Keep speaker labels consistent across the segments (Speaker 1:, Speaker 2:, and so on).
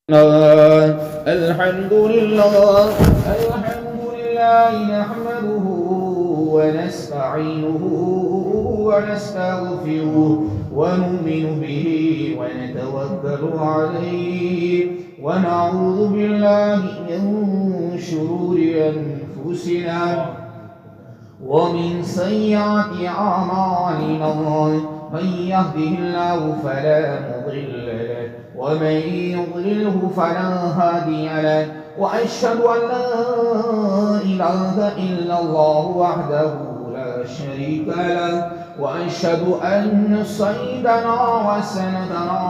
Speaker 1: الحمد لله نحمده ونستعينه ونستغفره ونؤمن به ونتوكل عليه ونعوذ بالله من شرور أنفسنا ومن سيئات أعمالنا من يهده الله فلا مضل له ومن يضلله فلا هادي له وأشهد أن لا إله إلا الله وحده لا شريك له وأشهد أن سيدنا وسندنا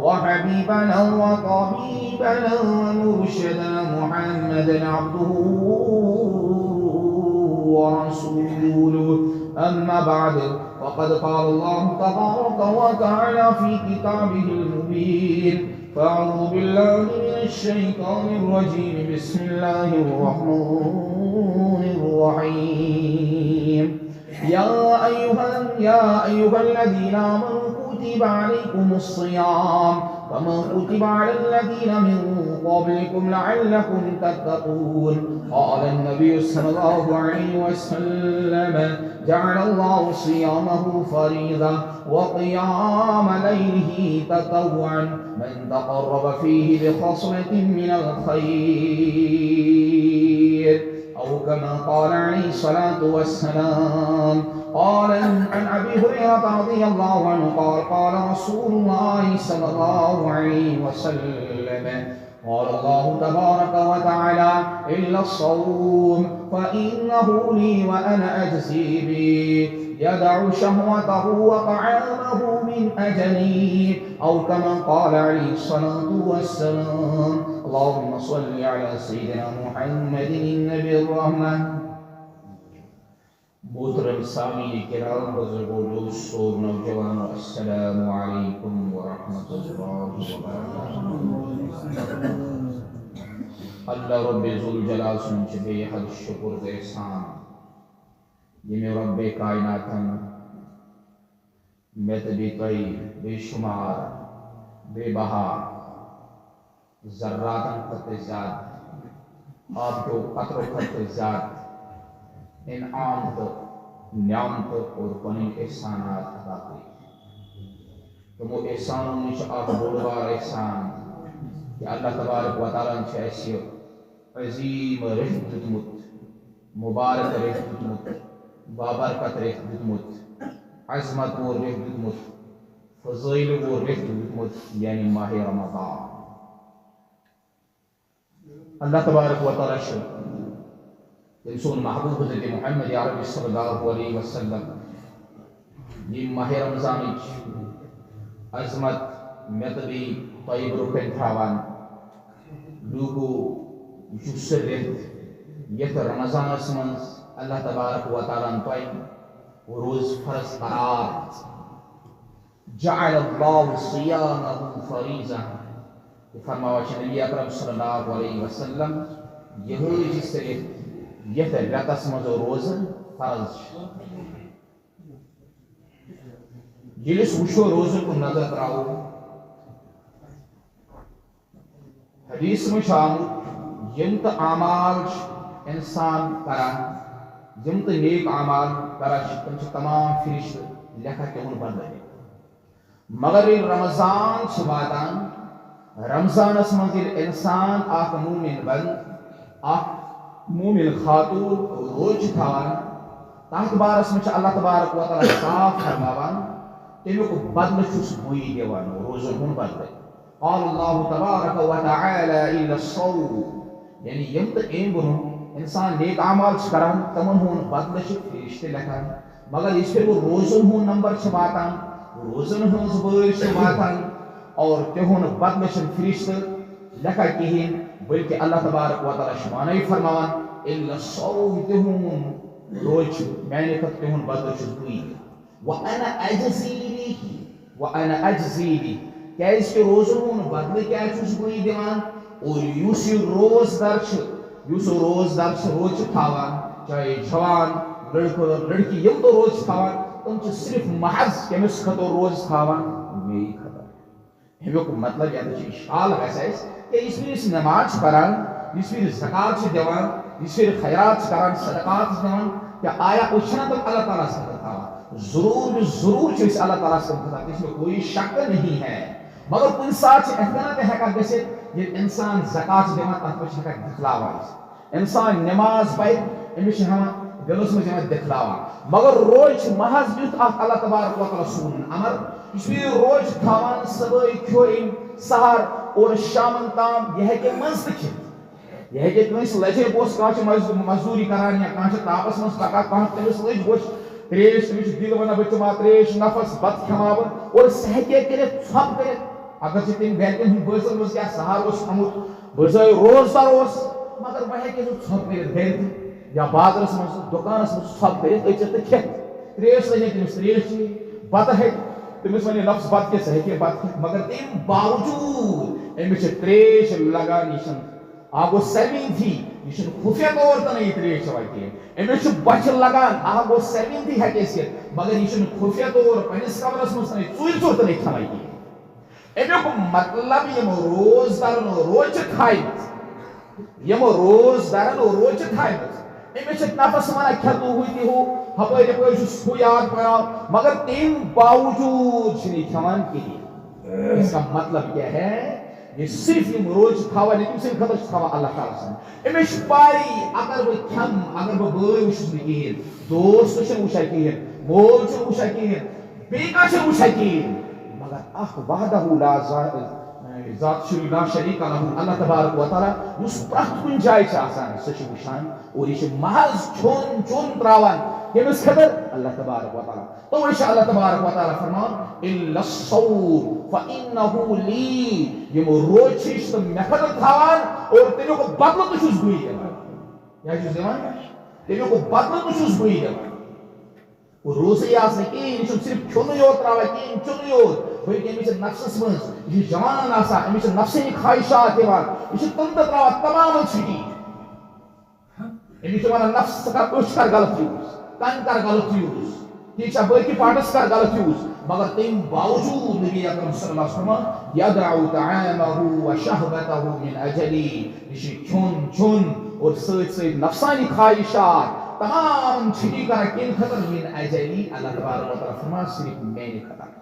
Speaker 1: وحبيبنا وطبيبنا ومرشدنا محمدا عبده ورسوله. أما بعد فقد قال الله تبارك وتعالى في كتابه المبين. فأعوذ بالله من الشيطان الرجيم. بسم الله الرحمن الرحيم. يا أيها الذين آمنوا كتب عليكم الصيام كما كتب على الذين من قبلكم لعلكم تتقون. قال النبي صلى الله عليه وسلم جعل الله صيامه فريضة وقيام ليله تطوعا من تقرب فيه بخصلة من الخير أو كما قال عليه الصلاة والسلام. قال عن أبي هريرة رضي الله عنه قال قال رسول الله صلى الله عليه وسلم قال الله تبارك وتعالى إلا الصوم فإنه لي وأنا أجزي به يدع شهوته وطعامه من أجلي أو كما قال عليه الصلاة والسلام. اللهم صل على سيدنا محمد النبي الرحمة. محترم سامعین کرام، بزرگوں، دوستوں، نوجوانوں، السلام علیکم ورحمۃ اللہ وبرکاتہ. اللہ رب ذوالجلال سنچ بے حد شکر دے احسان یہ رب کائنات میں تبھی کئی بے شمار بے بہا ذرات قطر ذات آپ کو قطر و قطر ذات انعام تو نعمت اور پنی احسانات عطا کی. تو وہ احسانوں میں آپ بڑوار احسان کہ اللہ تبارک و تعالیٰ نے ایسی عظیم رحمت دتمت، مبارک رحمت دتمت، بابرکت رحمت دتمت، عظمت و رحمت دتمت، فضائل و رحمت دتمت، یعنی ماہ رمضان. اللہ تبارک و تعالیٰ سون محبوب حضرت محمد عربی صلی اللہ علیہ وسلم یہ ماہ رمضان عظمت متبی طیب رکن تھاوان لوگو جسر رہت یت رمضان اسمنز اللہ تبارک و تعالیٰ طیب روز فرض قرار جعل اللہ صیامہ فریضہ. فرماوا نبی اکرم صلی اللہ علیہ وسلم یہ جس طرح یہ رتس مز روز فرض. جلس وشو روز کو نظر تراؤ حدیث میں شامل یم تو اعمال انسان کران یم تو نیک اعمال کران تم تمام فرشت لکھا تمن بدلے. مگر رمضان واتان رمضانس مز انسان اخ مومن بند اخ مومن خاتون روز تھاوان تحت بارس میں اللہ تبارک و تعالیٰ صاف فرماوان تمیک بدل چھس بوئی دیوان روزن ہن بدل. قال اللہ تبارک و تعالی الا الصوم یعنی یم تو ایم برون انسان نیک اعمال کران تمن ہن بدل فرشتے لکھان مگر اس پھر وہ روزن ہن نمبر واتان روزن ہن بوئی واتان اور تہن بدل فرشت لکھا کہین بلکہ اللہ تبارک و تعالیٰ شمانائی فرماوان الا الصوم تہن روز میں نے خط تہن بدل چھس بوئی وانا اجزی بھی کیا اس کے روزن ہن بدل کیا چھس بوئی دیوان اور یوس روز در روز تھاوان چاہے جوان لڑکا لڑکی یم تو روز تھاوان تم صرف محض کمس خطر روز تھاوان میری خطر امیک مطلب یہ اشال گھس کہ اس پھر نماز پران اس پھر زکات دیوان اس پھر خیرات کران صدقات دیوان کہ آیا اچھنا تو اللہ تعالیٰ سے تھا ضرور ضرور چیز اللہ تعالیٰ سے تھا اس میں کوئی شک نہیں ہے مگر کن ساتھ احتیاط ہیکا گژھت یہ انسان زکات دیوان تک میں ہیکا دکھلاوا انسان نماز پڑھ امس دلس مز دکھلاوا مگر روز محض یوت اللہ تبارک و تعالیٰ سون امر اس لیے روز تھاوان صبح کھو سہر اور شام تام یہ کہ مز تکھت یہ کہ کنس لجے بوس کانچ مزدوری کران یا کانچ تاپس مز پکا کانچ تمس لج بوس تریش تمس دل ونہ بچما تریش نفس بت کھماو اور سہکے کرت ژھپ کرت اگر تم گھرکن ہند بٲژن مز کیا سہر اس تھومت بٲژ روزدار اس مگر وہ کہ ژھپ کرت گھر یا بازرس مز دکانس مز ژھپ کرت اچت تو کھت تریش لجے تمس تریش بت ہے تمس ون نفس بت کے سہکے بت مگر تم باوجود امس تریش لگان یہ آگو سروین تھی یہ خفیہ طور تو نہیں تریش چوائے کی امس بچ لگان آگو سروین تھی ہے کیسی مگر یہ خفیہ طور پنس کمرس مز نہیں ژور ژور تو نہیں کھائی کی امیک مطلب یم روزدارن روز کھائمت یم روزدارن روز کھائمت امس نفس ونان کھیتو ہوئی ہو ہپٲرۍ یپٲرۍ چھُس ہُہ یاد پیان مگر تم باوجود چھِ نہٕ کھٮ۪وان کِہیٖنۍ اس کا مطلب کیا ہے یہ صرف یم روز تھاوان تم سٕنٛدِ خٲطرٕ چھُ تھاوان اللہ تعالیٰ سُنٛد أمِس چھِ پاے اگر بہٕ کھٮ۪مہٕ اگر بہٕ بٲے وٕچھُس نہٕ کِہیٖنۍ دوست چھُنہٕ وٕچھان کِہیٖنۍ مول چھُنہٕ وٕچھان کِہیٖنۍ بیٚیہِ کانٛہہ چھُنہٕ وٕچھان کِہیٖنۍ مگر اکھ وحدہ ذات شریک لا شریک لہ اللہ تبارک و تعالیٰ اس پرٛٮ۪تھ کُنہِ جایہِ چھِ آسان سُہ چھُ وٕچھان اور یہ چھُ محض چون چون تراوان کٔمِس خٲطرٕ اللہ تبارک و تعالیٰ توے چھُ اللہ تبارک و تعالیٰ فرمان الا الصوم فانه لی یم روز چھِ یہِ چھُ مےٚ خٲطرٕ تھاوان اور تمیُک بدلہٕ تہِ چھُس بٕے دِوان کیٛاہ چھُس دِوان تمیُک بدلہٕ تہِ چھُس بٕے دِوان روزے آسنے کہیں یہ صرف کھیون یوت تراوا کہیں چون یوت بلکہ امس نفسس من یہ جوان آسا امس نفسنی خواہشات دیوان یہ تم تراوا تمام چھٹی امس ونان نفس کر أچھ کر غلط یوز کن کر غلط یوز ٹھیک ہے باقی پارٹس کر غلط یوز مگر تم باوجود نبی اکرم صلی اللہ علیہ وسلم یدعو طعامه وشهوته من اجلی یہ کھیون چون اور سۭتۍ سۭتۍ نفسانی خواہشات تمام چھٹی کر کن خطر من اجلی اللہ تبارک و تعالیٰ فرمان صرف میرے خطر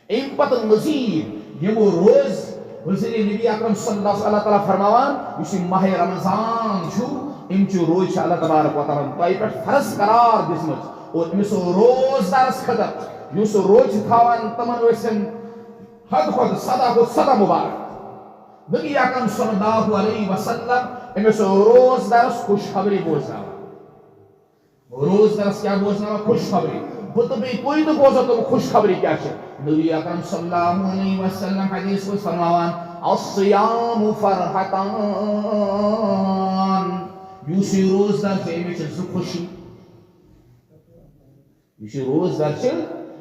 Speaker 1: ام پتہ مزید یم روز حضور نبی اکرم صلی اللہ علیہ وسلم تعالیٰ فرماوان اس ماہ رمضان چھو ام چو روز اللہ تبارک و تعالیٰ تائی پر فرض قرار دسمت اور امس روز دارس خطر یس روز تھاوان تمن ورسن حد خود صدا مبارک نبی اکرم صلی اللہ علیہ وسلم امس روز دارس خوش خبری بوزناوان روز درس کیا بوزنا خوش خبری بت بھی کوئی تو بوزا تو خوش خبری کیا ہے نبی اکرم صلی اللہ علیہ وسلم حدیث کو فرماوان الصیام فرحتان یوسی روز در چه امیش زو خوشی یوسی روز در چه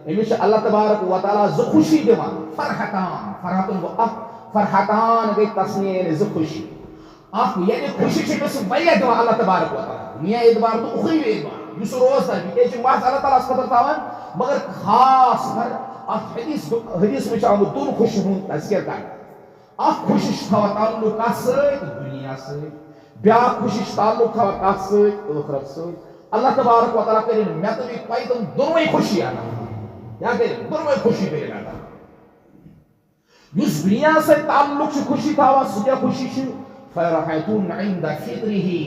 Speaker 1: امیش اللہ تبارک و تعالی زو خوشی دیوان فرحتان کو فرحتان گئی تصنیه زو خوشی یعنی خوشی چکس ویا دیوان اللہ تبارک و تعالی نیا ادبار تو اخری ادبار یس روز تھا یہ محض اللہ تعالیٰ خطر تھاوان مگر خاص کر حدیث میں آمد دون خوشی ہوں تذکر کر اخ خوشی تھاوان تعلق کس سۭتۍ دنیا سۭتۍ بیاکھ خوشی تعلق تھاوان کس سۭتۍ ٲخرت سۭتۍ اللہ تبارک و تعالیٰ کرن مےٚ تہٕ بیٚیہِ تۄہہِ تِم دۄنوَے خوشی عطا کیٛاہ کرن دۄنوَے خوشی کرن عطا یُس دنیا سۭتۍ تعلق چھُ خوشی تھاوان سُہ کیٛاہ خوشی چھِ فرحتun عند فطره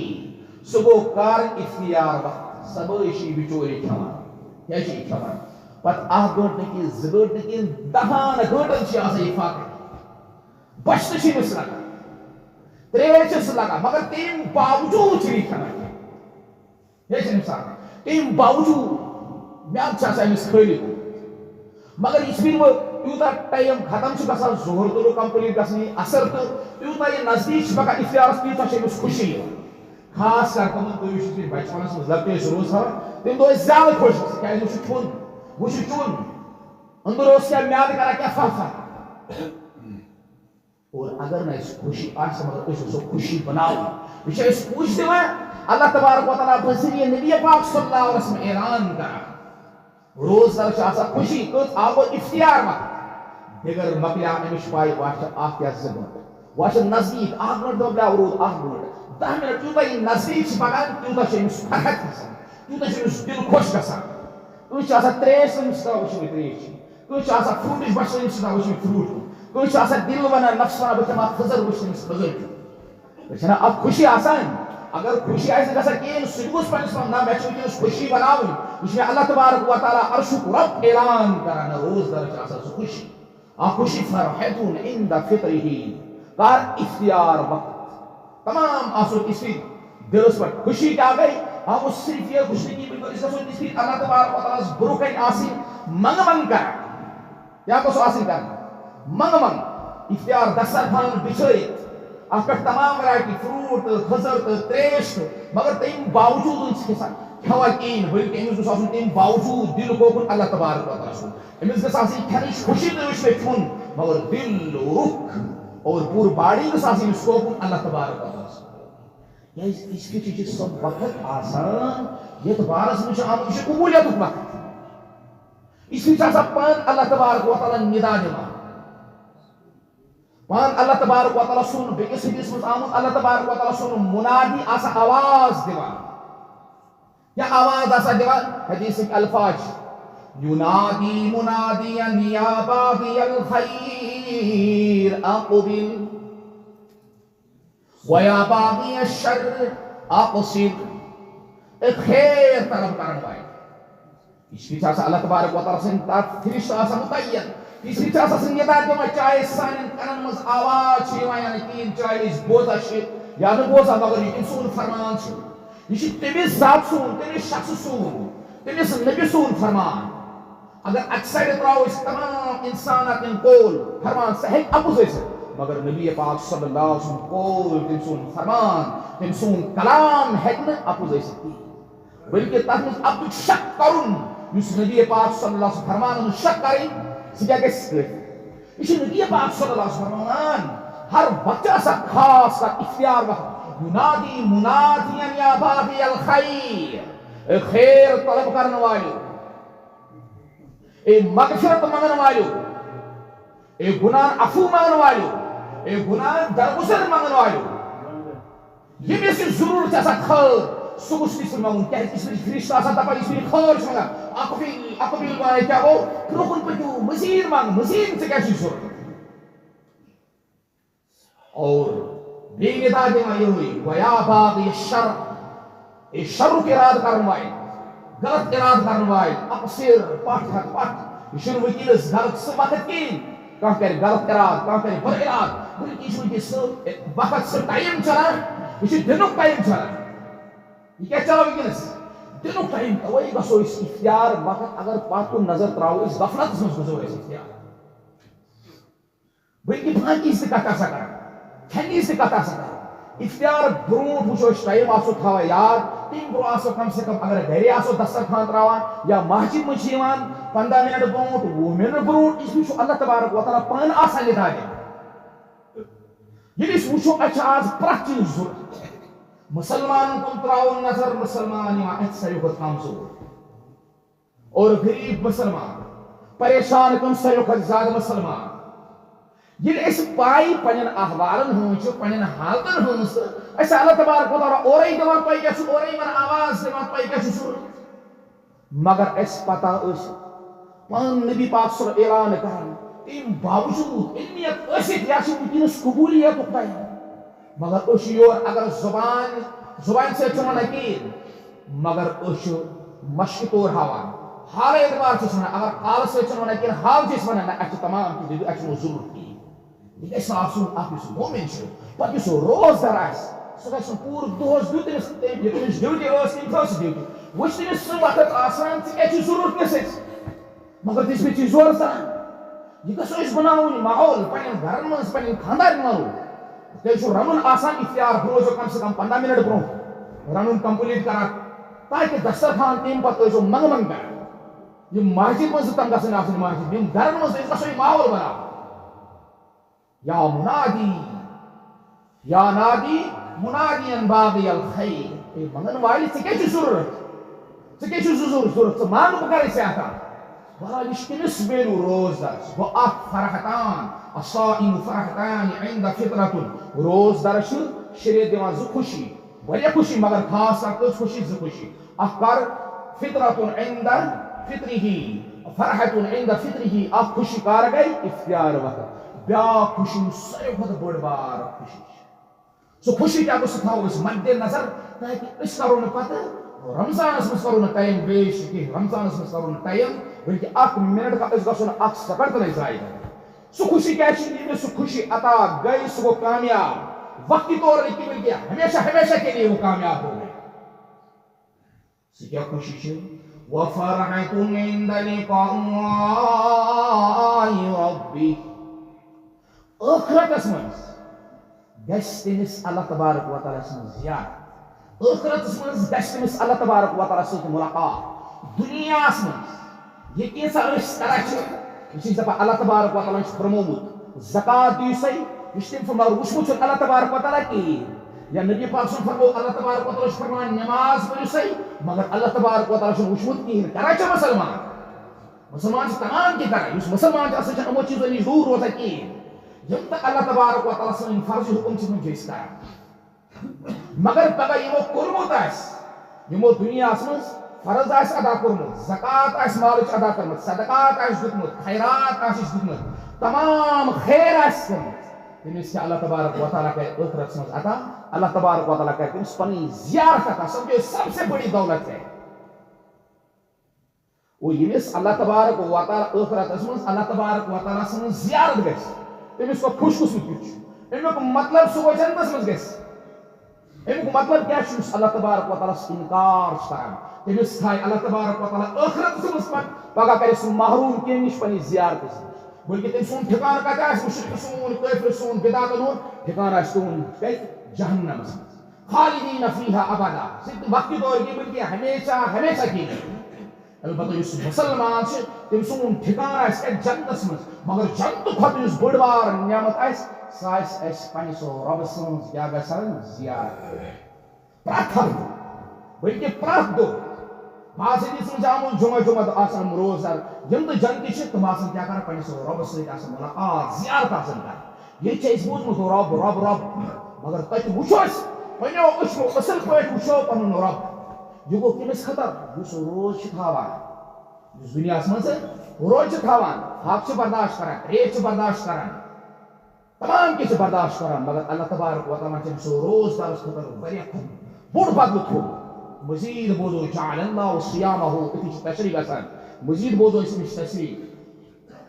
Speaker 1: سُہ گوٚو کر اختیار وقت سبٲشی بچوری کھیوان کیا چھ کھیوان پتہ اکھ گٲنٹہٕ نہٕ کینٛہہ زٕ گٲنٹہٕ نہٕ کینٛہہ 10 گٲنٹن چھ آسان یہ فاقہ بچ تہ چھِ أمِس لگان ترٛیش چھس لگان مگر تمہِ باوجوٗد چھِ یہِ کھٮ۪وان یہ چھِ أمِس آسان تمہِ باوجوٗد میادٕ چھِ آسان أمِس خٲلی مگر یِژھ پھِرِ وۄنۍ یوٗتاہ ٹایم ختم چھُ گژھان ظہر تہِ لوٚگ کمپلیٖٹ گژھنہِ اثر تہٕ یوٗتاہ یہِ نزدیٖک چھُ پکان اختیارس تیٖژاہ چھِ أمِس خوشی یِوان خاص کر تمن تُہۍ وٕچھِو بچپنس منٛز لۄکٹہِ ٲسۍ روز تھاوان تمہِ دۄہ ٲسۍ زیادٕ خۄش گژھان کیٛازِ وۄنۍ چھُ کھیوٚن وۄنۍ چھُ چیوٚن أنٛدٕر اوس کینٛہہ میادٕ کران کینٛہہ فَفا اور اگر نہٕ اَسہِ خوشی آسہِ مگر أسۍ اوسو خوشی بناوٕنۍ یہِ چھِ أسۍ پوٗچھ دِوان اللہ تبارک و تعالیٰ بذریعہ نبی پاک صلی اللہ علیہ وسلم اعلان کران روزدار چھِ آسان خوشی کٔژ آو اختیار وقت اگر مکلیا امش پائی واچ اخ یا زٕ گٲنٛٹہٕ واچ نزدیک اخ گٲنٛٹہٕ دۄپ لیا روٗد اخ گٲنٛٹہٕ 10 منٹ تیوٗتاہ یہِ نزدیک چھِ پکان تیوٗتاہ چھِ أمِس فرحت گژھان تیوٗتاہ چھِ أمِس دِل خۄش گژھان کٲنٛسہِ چھِ آسان ترٛیش أمِس چھِ وٕچھمٕتۍ ترٛیش چیٚنۍ کٲنٛسہِ چھِ آسان فروٗٹٕچ بچہِ أمِس چھِ وٕچھمٕتۍ فروٗٹ کٲنٛسہِ چھِ آسان دِل وَنان نفس وَنان بہٕ کھٮ۪مہٕ کھٔزٕر وٕچھ أمِس کھٔزٕر چھُ چھَنا اکھ خوشی آسان اگر خوشی آسہِ نہٕ گژھان کِہیٖنۍ سُہ تہِ گوٚژھ پنٛنِس پانَس نہ مےٚ چھِ وٕنکٮ۪نَس خوشی بناوٕنۍ یہِ چھُ مےٚ اللہ تبارک و تعالیٰ عرشُک رۄب اعلان کران نہ روز دَر چھِ آسان سُہ خوشی اکھ خوشی فرحتُن عند فطرہ کر اختیار وقت تمام آسو تِژھ پھِرِ دِلس پٮ۪ٹھ خوشی کیٛاہ گٔے ہم اس صرف یہ خوشنگی أسۍ گژھو تِژھ پھِرِ اللہ تبارک و تعالیٰ ہس برونٛہہ کنہِ آسٕنۍ منٛگہٕ منٛگہٕ کران کیٛاہ گوٚژھ آسٕنۍ کران منٛگہٕ منٛگہٕ اختیار دسترخوان بِچھٲیِتھ اتھ پٮ۪ٹھ تمام ویرایٹی فروٗٹ تہٕ کھٔزٕر تہٕ ترٛیش تہٕ مگر تمہِ باوجوٗد چھِ کھسان کھٮ۪وان کِہیٖنۍ بٔلکہِ أمِس گوٚژھ آسُن تمہِ باوجوٗد دِل کوکُن اللہ تبارک و تعالیٰ سُنٛد أمِس گٔژھ آسٕنۍ کھٮ۪نٕچ خوشی تہٕ وٕچھ مےٚ کھیوٚن مگر دِل رُخ اور پوٗرٕ باڈی گٔژھ آسٕنۍ أمِس کوکُن اللہ تبارک و تعالیٰ سُنٛد کیٛازِ یِتھ کٔنۍ چھِ سُہ وقت آسان یتھ بارس منٛز چھُ آمُت یہِ چھُ قبوٗلیتُک وقت یِتھ کٔنۍ چھِ آسان پانہٕ اللہ تبارک و تعالیٰ نِدا دِوان پان اللہ تبارک و تعالیٰ سُنٛد بیٚکِس حدیث منٛز آمُت اللہ تبارک و تعالیٰ سُنٛد مُنادی آسان آواز دِوان یا آواز آسان دِوان حدیثٕکۍ الفاظ چھِ یُنادی مُنادِین یا باغی الخیر اقبل ویا باغی الشر اقصر خیر طلب کرن وٲلۍ یہِ چھِ آسان اللہ تبارک و تعالیٰ سٕنٛدۍ تتھ فرشتہٕ آسان مُتعین یہِ چھِ آسان سُہ نِدا دِوان چاہے سانٮ۪ن کَنن منٛز آواز چھِ یِوان یا نہٕ کِہیٖنۍ چاہے أسۍ بوزان چھِ یا نہٕ بوزان مگر یہِ أمۍ سُنٛد فرمان چھُ یہِ چھُ تٔمِس ذات سُنٛد تٔمِس شخصہٕ سُنٛد تٔمِس نبی سُنٛد فرمان اگر اکہِ سایڈٕ ترٛاوو أسۍ تمام اِنساناتن قول فرمان سُہ ہیٚکہِ اَپُز ٲسِتھ مگر نبی پاک صلی اللہ علیہ وسلم قول تٔمۍ سُنٛد فرمان تٔمۍ سُنٛد کلام ہیٚکہِ نہٕ اَپُز ٲسِتھ کِہیٖنۍ بٔلکہِ تتھ منٛز اَپُز شک کرُن یُس نبی پاک صلی اللہ علیہ وسلم فرمانن ہُنٛد شک کرٕنۍ سُہ کیٛاہ گژھِ کٔرِتھ یہِ چھُ نبی پاک صلی اللہ علیہ وسلم فرمان ہر وقت آسان خاص کانٛہہ اختیار وقت یُنادی مُنادِین یا باغی الخیر خیر طلب کرن والیو اے مغفرت منگن والیو اے گناہ عفو منگن والیو اے گناہ درگزر منگن والیو ییٚمِس یہِ ضروٗرت چھِ آسان خٲر سُہ گوٚژھ تِژھ پھِرِ منٛگُن کیٛازِ یِژھ پھِرِ فرشتہٕ آسان دپان یِژھ پھِرِ خٲر چھُ منٛگان اقبل اقبل ونے کیٛاہ گوٚو برونٛہہ کُن پٔکِو مٔزیٖد منٛگ مٔزیٖد ژےٚ کیٛاہ چھُے ضروٗرت اور بیٚیہِ نِدا دِوان یِہوٚے ویا باغی الشر اے شرُک اِرادٕ کرن وٲلۍ غلط اِرادٕ کرن وٲلۍ اقصر پتھ ہٹ پتھ یہِ چھُنہٕ وٕنکیٚنس غلط سُہ وقت کِہیٖنۍ کانٛہہ کرِ غلط اِرادٕ کانٛہہ کرِ بُرٕ اِرادٕ بٔلکہِ یہِ چھُ وٕنکیٚس سُہ وقت سُہ ٹایم چلان یہِ چھُ دِنُک ٹایم چلان یہِ کیٛاہ چلان وٕنکیٚنس دِنُک ٹایم توے گژھو أسۍ اختیار وقت اگر پتھ کُن نظر ترٛاوو أسۍ غفلتس منٛز گژھو أسۍ اختیار بٔلکہِ باقٕے تہِ کتھ آسان کران کھٮ۪نٕچ تہِ کتھ آسان کران اختیار برونٛٹھ وٕچھو أسۍ ٹایم آسو تھاوان یاد تمہِ برونٛہہ آسو کم سے کم اگر گرِ آسو دسترخوان تراوان یا مسجد منٛز چھِ یِوان 15 منٹ برونٛٹھ 20 منٹ برونٛٹھ یِتھ کٔنۍ چھُ اللہ تبارک و تعالیٰ پانہٕ آسان نِدا دِوان ییٚلہِ أسۍ وٕچھو اَسہِ چھِ آز پرٛٮ۪تھ چیٖز ضوٚرتھ مسلمانن کُن تراوو نظر مسلمان یِوان اَتہِ ساروی کھۄتہٕ کمزور اور غریٖب مسلمان پریشان کم ساروی کھۄتہٕ زیادٕ مسلمان ییٚلہِ أسۍ پاے پننٮ۪ن احوالن ہٕنٛز چھِ پننٮ۪ن حالتن ہٕنٛز تہٕ أسۍ اللہ تبارک و تعالیٰ اورے دِوان تۄہہِ کیٛاہ چھُ اورے یِمن آواز دِوان تۄہہِ کیٛاہ چھُ ضروٗرت مگر اَسہِ پتہ ٲسۍ پانہٕ نبی پاک صلی اعلان کران تمہِ باوجوٗد علمیت ٲسِتھ یا چھِ وٕنکیٚنس قبوٗلیتُک ٹایم مگر أسۍ چھِ یورٕ اگر زبانہِ سۭتۍ چھِ ونان کِہیٖنۍ مگر أسۍ چھِ مشقہِ طور ہاوان حالے اعتبار چھِ أسۍ ونان اگر حالہٕ سۭتۍ چھِنہٕ ونان کِہیٖنۍ حال چھِ أسۍ ونان نہ اَسہِ چھِ تمام چیٖز اَسہِ چھُنہٕ ضروٗرت کِہیٖنۍ یہِ گژھِ نہٕ آسُن اکھ یُس مومِن چھُ پتہٕ یُس روزدار آسہِ سُہ گژھِ نہٕ پوٗرٕ دۄہس دیُت تٔمِس تٔمِس ڈیوٹی ٲس تٔمۍ تھٲو سُہ ڈیوٹی وۄنۍ چھُ تٔمِس سُہ وقت آسان ژٕ کیٛاہ چھُے ضروٗرت مےٚ سۭتۍ مگر تِژھ پھِرِ چھِ ضوٚرتھ تران یہِ گژھو أسۍ بناوُن ماحول پننٮ۪ن گرن منٛز پننٮ۪ن خاندارن منٛز تیٚلہِ چھُ رنُن آسان اختیار بہٕ روزو کم سے کم 15 منٹ برونٛہہ رنُن کمپلیٖٹ کران تاکہِ دسترخوان تمہِ پتہٕ ٲسۍزیو منٛگہٕ منٛگہٕ کران یِم مسجد منٛز تِم گژھن آسٕنۍ مسجد یِم گرن منٛز أسۍ گژھو یہِ ماحول بناوُن یا منادی یا نادی منادین باغی الخیر منگن والی ژےٚ کیٛاہ چھُ ضروٗرت ژےٚ کیٛاہ چھُ ضروٗرت ژٕ منٛگ بہٕ کرے ژےٚ عطا بہرحال یہ کمس ویلو روزدار گو اخ فرحتان الصائم فرحتان عند فطرۃ روزدار شریعت دِوان زٕ خوشی واریاہ خوشی مگر خاص کٔژ خوشی زٕ خوشی اخ کر فطرۃ عند فطرہ فرحۃ عند فطرہ اخ خوشی کر گئی افطار وقت بیاکھ خوشی ساروی کھۄتہٕ بٔڑ بار خوشی سو خوشی کیا گوٚژھ تھاوو أسۍ مدِ نظر تاکہِ أسۍ کرو نہٕ پتہٕ رمضانس منٛز کرو نہٕ ٹایم ویسٹ کینٛہہ رمضانس منٛز کرو نہٕ ٹایم بلکہ اکھ منٹ کا أسۍ گژھو نہٕ اکھ سیکنڈ تہِ نہٕ ضایع کرٕنۍ سُہ خوشی کیا چھِ ییٚمِس سُہ خوشی عطا گئی سُہ گوٚو کامیاب وقتی طور نہیں کہ بلکہ ہمیشہ ہمیشہ کے لیے وہ کامیاب ہو گئے سُہ کیا خوشی چھِ وفرحة عند لقاء ربه ٲخرتس منٛز گژھِ تٔمِس اللہ تبارک و تعالیٰ سٕنٛز زیارت ٲخرتس منٛز گژھِ تٔمِس اللہ تبارک و تعالیٰ سۭتۍ مُلاقات دُنیاہس منٛز یہ کینٛژھا أسۍ کران چھِ یہِ چھِ دپان اللہ تبارک و تعالیٰ چھُ فرمومُت زکات دِیِو سا یہِ چھُ تٔمۍ مگر وٕچھمُت چھُنہٕ اللہ تبارک و تعالیٰ کِہیٖنۍ یا نبی پاک سُنٛد فرمو اللہ تبارک و تعالیٰ چھُ فرمان نماز پٔرِو سا مگر اللہ تبارک و تعالیٰ چھُنہٕ وٕچھمُت کِہیٖنۍ کران چھا مسلمان مسلمان چھِ تمام کینٛہہ کران یُس مسلمان چھُ آسان چھُنہٕ یِمو چیٖزو نِش دوٗر روزان کِہیٖنۍ یِم تہٕ اللہ تبارک و تعالیٰ سٕنٛدۍ فرض حُکم چھِ تِم چھِ أسۍ کران مگر پگاہ یِمو کوٚرمُت آسہِ یِمو دُنیاہس منٛز فرض آسہِ ادا کوٚرمُت زکات آسہِ مالٕچ ادا کٔرمٕژ صدقات آسہِ دیُتمُت خیرات آسٮ۪س دیُتمُت تمام خیر آسہِ کٔرمٕژ تٔمِس کیٛاہ اللہ تبارک و تعالیٰ کرِ ٲخرتس منٛز عطا اللہ تبارک و تعالیٰ کرِ تٔمِس پنٕنۍ زیارت عطا سمجھو سب سے بڑی دولت ہے اور ییٚمِس اللہ تبارک و تعالیٰ ٲخرتس منٛز اللہ تبارک و تعالیٰ سٕنٛز زیارت گژھِ تٔمِس گوٚو خۄش قٕسمت کیُتھ چھُ امیُک مطلب سُہ گوٚو جنتس منٛز گژھِ امیُک مطلب کیٛاہ چھُ یُس اللہ تبارک و تعالیٰ انکار چھُ کران تٔمِس تھایہِ اللہ تبارک و تعالیٰ ٲخرتس منٛز پگاہ کرِ سُہ محروٗم کیٚنٛہہ نِش پننہِ زیارتس نِش بلکہ تٔمۍ سُنٛد ٹھِکانہٕ کتہِ آسہِ مُشرِک سون کٲفِر سون بِدعتن ہُنٛد ٹھِکانہٕ آسہِ تُہُنٛد کتہِ جہنمس منٛز خالدیٖن فیہا ابدا سُہ تہِ وقتی طور کینٛہہ بلکہ ہمیشہ ہمیشہ کے لیے البتہ یُس مسلمان چھُ تٔمۍ سُنٛد ٹھِکانہٕ آسہِ کتہِ جنتس منٛز مگر جنتہٕ کھۄتہٕ یُس بٔڑ بار نعمت آسہِ سۄ آسہِ اَسہِ پننہِ رۄبہٕ سٕنٛز کیٛاہ گژھان زیارت پرٛٮ۪تھ ہفتہٕ بلکہ پرٛٮ۪تھ دۄہ بعض حدیث منٛز چھِ آمُت جمعہ جمعہ دۄہ آسان روزدار یِم تہِ جنتی چھِ تِم آسان کیٛاہ کران پننِس رۄبس سۭتۍ آسان مُلاقات زیارت آسان کران ییٚتہِ چھِ أسۍ بوٗزمُت رۄب رۄب رۄب مگر تتہِ وٕچھو أسۍ پننیو أچھو اصل پٲٹھۍ وٕچھو پنُن رۄب یہِ گوٚو کٔمِس خٲطرٕ یُس روز چھُ تھاوان یُس دُنیاہس منٛز روز چھُ تھاوان حق چھُ برداشت کران تریش چھُ برداشت کران تمام کینٛہہ چھُ برداشت کران مگر اللہ تبارک و تعالیٰ چھُ أمِس روزدارس خٲطرٕ واریاہ بوٚڑ بدلہٕ تھوٚومُت مزید بوزو جعل اللہ صیامہ أتی چھِ تشریح گژھان مزید بوزو أسۍ أمِچ تشریح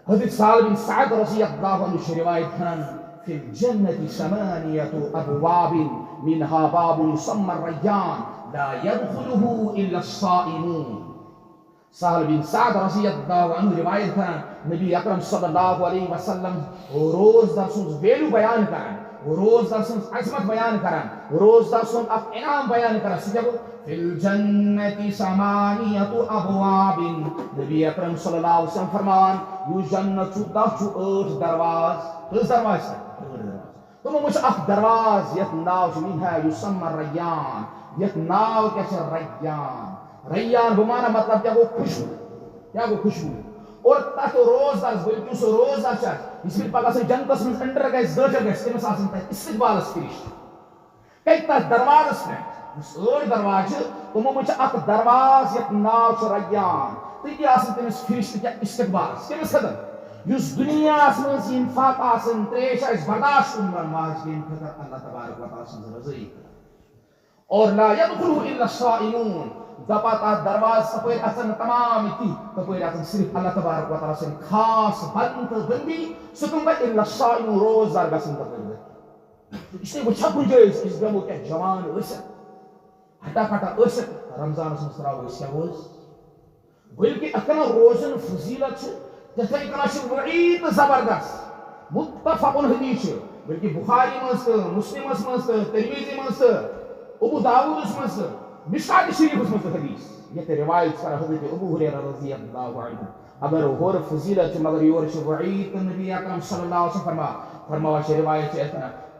Speaker 1: حضرت سہل بن سعد رضی اللہ عنہ چھِ روایت کران فی الجنة ثمانية أبواب منها باب يسمى الريان لا يدخله إلا الصائمون سہل بن سعد رضی اللہ عنہ روایت کران نبی اکرم صلی اللہ علیہ وسلم روزدار سٕنٛز ویلیوٗ بیان کران روزدار سٕنٛز عظمت بیان کران روزدار سُنٛد اکھ انعام بیان کران سُہ کیٛاہ گوٚو فی الجنة ثمانية أبواب نبی اکرم صلی اللہ علیہ وسلم فرمان یُس جنت چھُ تتھ چھُ 8 درواز کٔژ درواز چھِ تِمو منٛز چھُ اکھ درواز یتھ ناو چھُ منها يسمى الريان یتھ ناو کیٛاہ چھِ ریان ریان بمانا مطلب کیا گو خوشبو اور تتھ روزدارس بلکہ یُس روزدار چھُ یُس پتہٕ پگاہ سُہ جنتس منٛز انٹر گژھِ دٲخل گژھِ تٔمِس آسان تتہِ استقبالس فرشتہٕ کتہِ تتھ دروازس پٮ۪ٹھ یُس 8 درواز چھِ تِمو منٛز چھُ اکھ درواز یتھ ناو چھُ ریان تٔتی آسان تٔمِس فرشتہٕ کیٛاہ استقبالس کٔمِس خٲطرٕ یُس دُنیاہس منٛز انفاق آسان تریش آسہِ برداشت کوٚرمُت ماجہِ بیٚنہِ خٲطرٕ اللہ تبارک و تعالیٰ سٕنٛز رضٲیی اور لا يدخله الا الصائمون دپا تتھ دروازٕ تپٲرۍ اژن نہٕ تمام تی تپٲرۍ اژن صرف اللہ تبارک و تعالیٰ سٕنٛدۍ خاص بنٛد تہٕ بندی سُہ کٕم گژھِ الا الصائمون روزدار گژھن تپٲرۍ ؤتھِتھ اس لیے وٕچھو کُنہِ جایہِ أسۍ بیٚہمو کینٛہہ جوان ٲسِتھ ہٹا کٹا ٲسِتھ رمضانس منٛز تراوو أسۍ کیٛاہ روز بلکہ اِتھ کٔنۍ روزن فضیلت چھِ تِتھے کٔنۍ چھِ وعیٖد تہٕ زبردست متفق حدیث چھُ بلکہ بخاری منٛز تہٕ مسلمس منٛز تہٕ ترمیٖزی منٛز تہٕ ابو داؤدس منٛز تہٕ مشکات شریفس منٛز تہٕ حدیث یتھ روایت کران حضرت ابو ہریرہ رضی اللہ عنہ اگر ہورٕ فضیلت چھِ مگر یورٕ چھِ وعیٖد تہٕ نبی اکرم صلی اللہ علیہ وسلم فرماوان چھِ روایت چھِ یتھ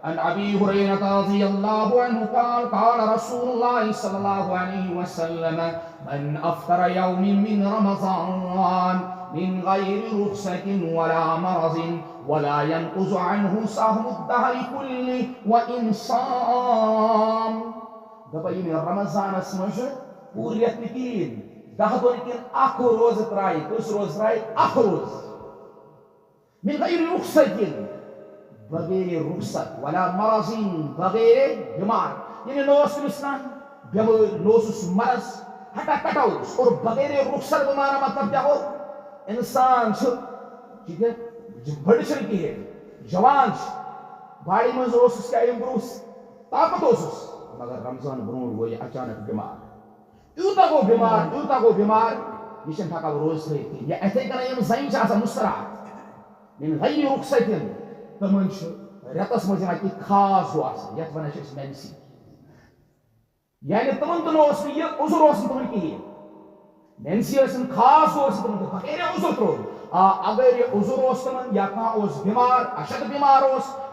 Speaker 1: عن ابي هريره رضي الله عنه قال قال رسول الله صلى الله عليه وسلم من افطر يوم من رمضان من غير رخصة ولا مرض ولا ينقص عنه سهم الدهر كله وإن صام. دپا یہ رمضان مز پور رت نکین 10 دن کن اخ روز ترائی کس روز ترائی اخ روز من غیر رخصت بغیر رخصت ولا مرض بغیر بیمار یعنی نوس مسنا بیمار نوس مرض ہٹا کٹاؤ اور بغیر رخصت بمانا مطلب کیا ہو انسان ٹھیک ہے بڑ کی جوان باڑی مز کیا بروس طاقت مگر رمضان برو گو یہ اچانک بیمار یوتا گو بیمار یہ ہکا روز تھیت یا اتھے کن زن مستراحت من غیر رخصت تمن رتس مز خاص دہ یت ونان مینسی یعنی تمن تہ یہ عذر تمن کہین مینسی خاص تمن بغیر عذر ترو اگر یہ عذر تمن یا کھانا بیمار اشد بیمار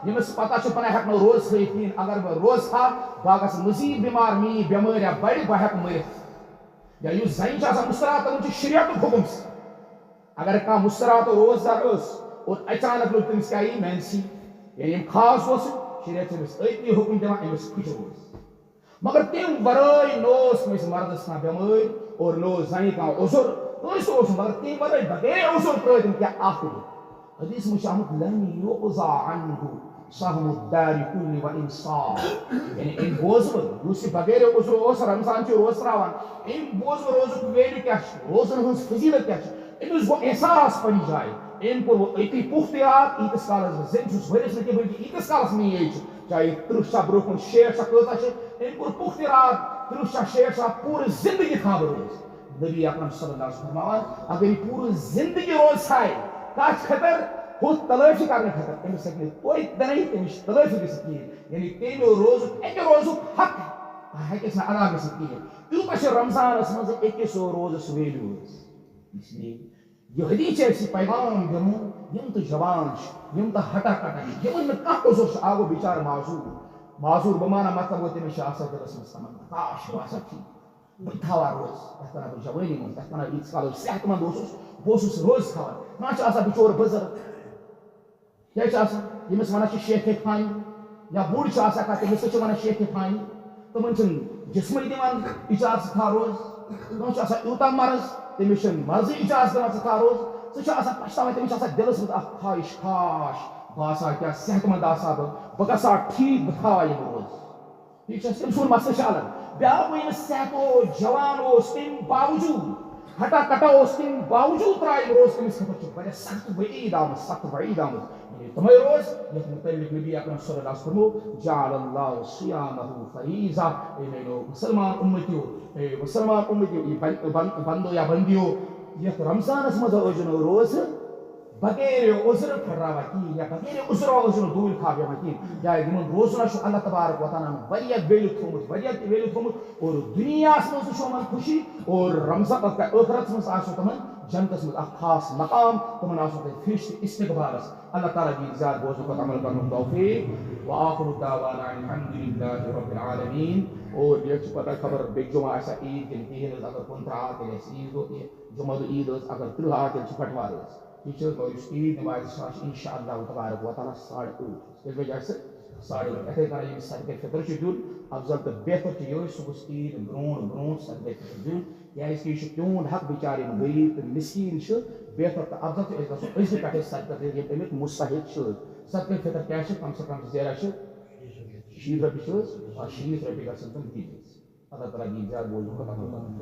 Speaker 1: یمس پتہ پنہ ہیک روز تھیت کہین اگر بہ روز تھا بہ گھس مزید بیمار می بیمار بڑ بہ ہیک مرتھ یا اس زن مسترات تمن شریعت حکم اگر کھانا مسترات روزدار اور اچانک لوگ تمس کیا مینسی یعنی خاص شریعت اتنی حکم دان امس کھچ روز مگر تم ورائے نوس کس مردس کھانا بیمار اور نو زن کھانا عذر مگر تم ورائے بغیر عذر تر تم کیا اخ حدیث مجھ آمت لن یقضى عنہ سهم الدار كل وان صام یعنی ان بوزو اس بغیر عذر رمضان چ روز تراوان ان بوزو روز ویلو کیا روزن ہنس فضیلت کیا امس گو احساس پنی جائے ام کور اتی پختیات ایتس کالس زن ورس نہ بلکہ ایتس کالس میں یہ چاہے 30 سا برکن 60 سا کتا ام کور پختیات 30 سا 60 سا پور زندگی تھا روز نبی اکرم صلی اللہ علیہ وسلم فرمایا اگر یہ پور زندگی روز تھائے کاش خطر ہو تلافی کرنے خطر امس ہیکہ کوئی دنائی تمس تلافی گژھت کہین یعنی تمو روز اکہ روز حق ہیکس نہ ادا گژھت کہین یوتہ رمضانس مز اکس روزس ویلیو اس لیے یہ حدیث ایسی پیغام دمو یم تو جوان یم تو ہٹا کٹا یم کھانا عذر آگو بیچار معذور بمانا مطلب گو تمس دلس مز تمنا کاش باسا ٹھیک بہ تھاوا روز تک بہ جوانی من تک ایتس کال صحت مند بہس روز تھوان نا بچور بزرگ کیا یمس ونان شیخ فانی یا بوڑ تمس ونان شیخ فانی تمن جسمن دان اجازت تھا روز تمہیں یوتا مرض تمس مرضی اجازت دان تھا روز سہ پچھتاوان تمس دلس مز خواہش کاش باسا کیا صحت مند آسا بہ گژھا ٹھیک بہ تھاوا یہ روز ٹھیک تم سون مسئلہ الگ بیاکھ گو یمس صحت جوان تم باوجود ہٹا کٹا تم باوجود ترائے روز تمس خطر سخت وعید آمت تمہیں روز یت متعلق نبی اکرم صلی اللہ علیہ وسلم جعل اللہ صیامہ فریضہ اے میرے مسلمان امتیو بندو یا بندیو یت رمضانس مز روز بغیر عذر پھٹراوا کہین یا بغیر عذر دور کھاوا کہین یا روزن اللہ تبارک و تعالیٰ ویلو تھومت اور دنیا مز خوشی اور رمضان ٲخرت مز تمن جنتس مز خاص مقام تمن فرشت استقبالس اللہ تعالیٰ دی زیادہ بوزن پتہ عمل کرنے توفیق وآخر دعوانا الحمد للہ رب العالمین اور یہ پتہ خبر بیک جمعہ ایسا عید کے لیے اگر 15 کے لیے عید جمعہ عید اگر 30 کے لیے پٹوار یہ عید نماز انشاءاللہ تبارک و تعالیٰ 8:30 اس وجہ سے 8:30 اتھے کن صدقہ فطر دن افضل تو بہتر یہ صبح عید برو صدقہ فطر دن یہ تہد حق بچار غریب تو مسکین بہتر تو افضل تو گھو أزی پہ صدقہ دن امیک مستحق صدقہ فطر کیا کم سے کم زیرہ 60 رۄپیہِ 60 رۄپیہِ گژھن تم دِنۍ اللہ تعالیٰ دی زیادٕ بوزنُک عطا کرُن